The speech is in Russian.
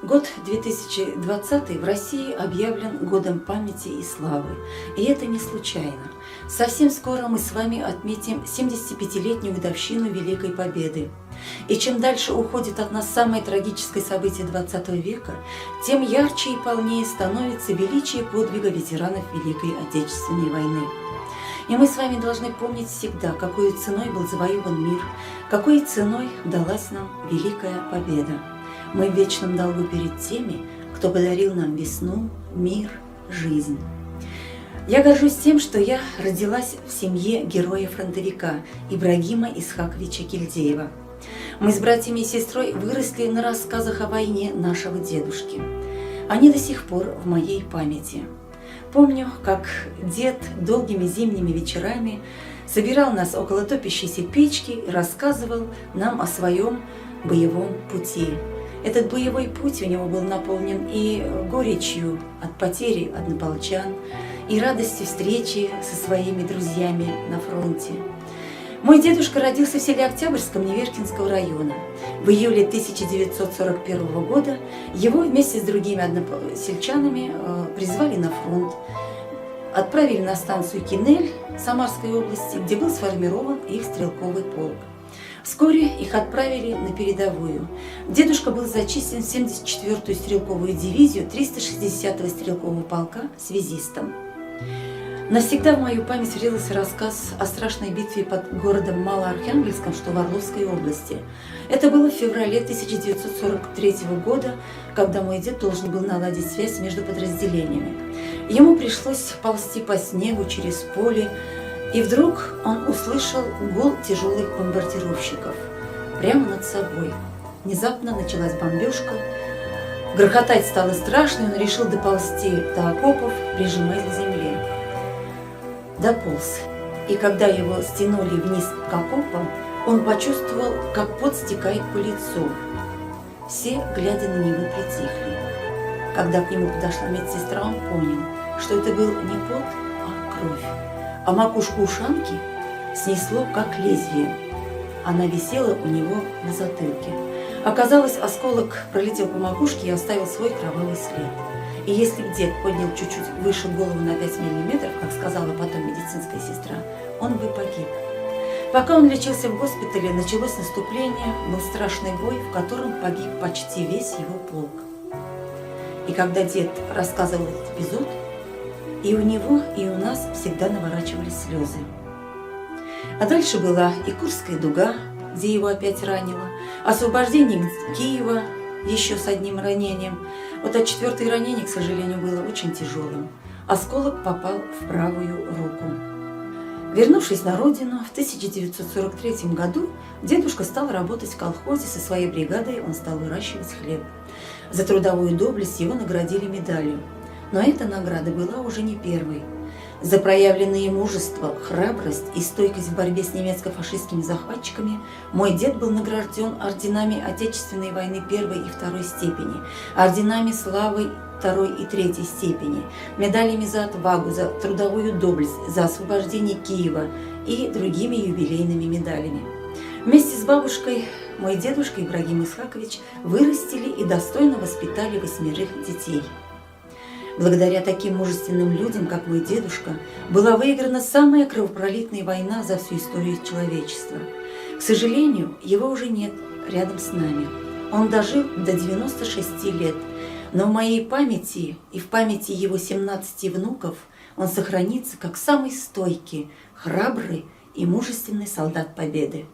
Год 2020 в России объявлен годом памяти и славы. И это не случайно. Совсем скоро мы с вами отметим 75-летнюю годовщину Великой Победы. И чем дальше уходит от нас самое трагическое событие 20 века, тем ярче и полнее становится величие подвига ветеранов Великой Отечественной войны. И мы с вами должны помнить всегда, какой ценой был завоеван мир, какой ценой далась нам Великая Победа. Мы в вечном долгу перед теми, кто подарил нам весну, мир, жизнь. Я горжусь тем, что я родилась в семье героя-фронтовика Ибрагима Исхаковича Кильдеева. Мы с братьями и сестрой выросли на рассказах о войне нашего дедушки. Они до сих пор в моей памяти. Помню, как дед долгими зимними вечерами собирал нас около топящейся печки и рассказывал нам о своем боевом пути. Этот боевой путь у него был наполнен и горечью от потери однополчан, и радостью встречи со своими друзьями на фронте. Мой дедушка родился в селе Октябрьском Неверкинского района. В июле 1941 года его вместе с другими односельчанами призвали на фронт, отправили на станцию Кинель Самарской области, где был сформирован их стрелковый полк. Вскоре их отправили на передовую. Дедушка был зачислен в 74-ю стрелковую дивизию 360-го стрелкового полка связистом. Навсегда в мою память врезался рассказ о страшной битве под городом Малоархангельском, что в Орловской области. Это было в феврале 1943 года, когда мой дед должен был наладить связь между подразделениями. Ему пришлось ползти по снегу через поле, и вдруг он услышал гул тяжелых бомбардировщиков прямо над собой. Внезапно началась бомбежка. Грохотать стало страшно, и он решил доползти до окопов, прижимаясь к земле. Дополз. И когда его стянули вниз к окопам, он почувствовал, как пот стекает по лицу. Все, глядя на него, притихли. Когда к нему подошла медсестра, он понял, что это был не пот, а кровь. А макушку ушанки снесло, как лезвие. Она висела у него на затылке. Оказалось, осколок пролетел по макушке и оставил свой кровавый след. И если бы дед поднял чуть-чуть выше голову на 5 миллиметров, как сказала потом медицинская сестра, он бы погиб. Пока он лечился в госпитале, началось наступление, был страшный бой, в котором погиб почти весь его полк. И когда дед рассказывал этот эпизод, и у него, и у нас всегда наворачивались слезы. А дальше была и Курская дуга, где его опять ранило, освобождение Киева еще с одним ранением. Вот 4-е ранение, к сожалению, было очень тяжелым. Осколок попал в правую руку. Вернувшись на родину, в 1943 году дедушка стал работать в колхозе со своей бригадой, он стал выращивать хлеб. За трудовую доблесть его наградили медалью. Но эта награда была уже не первой. За проявленное мужество, храбрость и стойкость в борьбе с немецко-фашистскими захватчиками мой дед был награжден орденами Отечественной войны 1-й и 2-й степени, орденами славы 2-й и 3-й степени, медалями за отвагу, за трудовую доблесть, за освобождение Киева и другими юбилейными медалями. Вместе с бабушкой мой дедушка Ибрагим Исхакович вырастили и достойно воспитали 8 детей. Благодаря таким мужественным людям, как мой дедушка, была выиграна самая кровопролитная война за всю историю человечества. К сожалению, его уже нет рядом с нами. Он дожил до 96 лет, но в моей памяти и в памяти его 17 внуков он сохранится как самый стойкий, храбрый и мужественный солдат Победы.